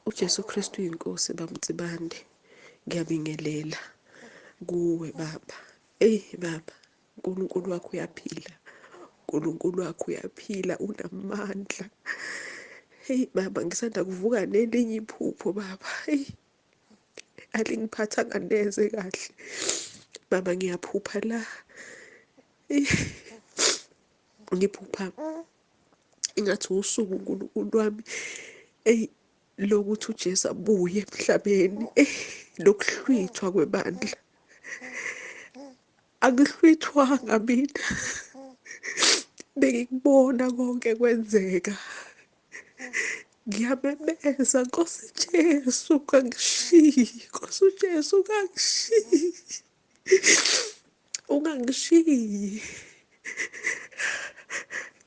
uJesu Kristu inkosi bamtsibande. Ngiyabingelela kuwe baba. Baba, uNkulunkulu wakho uyaphila. uNkulunkulu wakho uyaphila, unamandla. Baba, ngisanda kuvuka nelinye iphupho baba. Alingiphathanga neze kahle. Baba, ngiyaphupha la. Ngiphupha ingathi usuku uNkulunkulu wami lokuthi uJesu abuye emhlabeni, lokuhlwithwa kwebandla. Angihlwithwanga mina, bengikubona konke kwenzeka. Ngiyamemeza, Nkosi Jesu ungangishiyi, Nkosi uJesu ungangishiyi, ungangishiyi.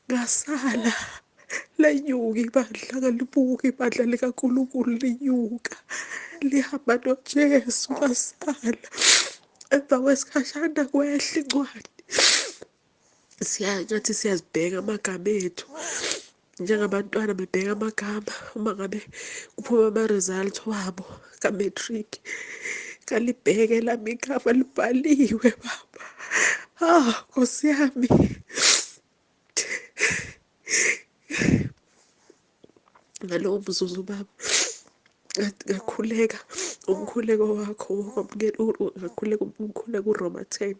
Ngasala lenyuka ibandla, ngalibuka ibandla likaNkulunkulu linyuka lihamba noJesu. Ngasala emva kwesikhashana kwehla incwadi. Ngathi siyazibheka amagama ethu njengabantwana bebheka amagama uma ngabe kuphuma ama-result wabo ka-matric. Kalibheke lami igama libhaliwe baba. Nkosi yami, ngalowo mzuzu baba ngakhuleka umkhuleko wakho ngakhuleka umkhuleko uRoma 10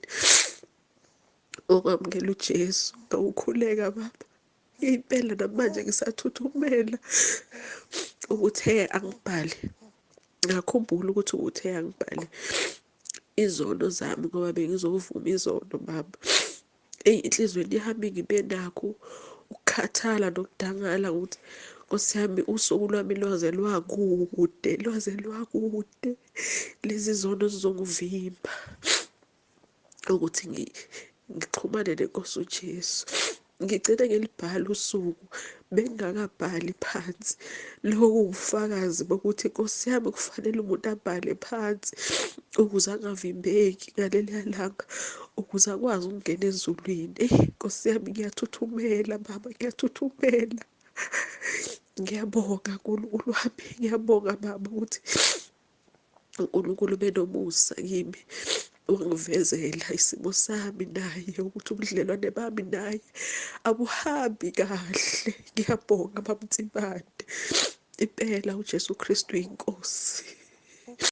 okwamukela uJesu. Ngawukhuleka baba, impela namanje ngisathuthumela ukuthi angibhale. Ngakhumbula ukuthi uthe angibhale izono zami ngoba bengizovuma izono baba. Enhlizweni yami ngibe nakho ukukhathala nokudangala ukuthi Nkosi yami, usuku lwami lwaze lwakude. Lezi zono zizongivimba ukuthi ngixhumane neNkosi uJesu. Ngigcine ngilibhala usuku, bengingakabhali phansi. Lokhu ubufakazi bokuthi Nkosi yami kufanele umuntu abhale phansi ukuze angavimbeki ngaleliya langa, ukuze akwazi ukungena ezulwini. Nkosi yami, ngiyathuthumela baba, ngiyathuthumela. Ngiyabonga Nkulunkulu wami, ngiyabonga baba ukuthi uNkulunkulu benomusa kimi, wangivezela isimo sami naye, ukuthi ubudlelwane bami naye abuhambi kahle. Ngiyabonga bamtsibande, impela uJesu Kristu inkosi.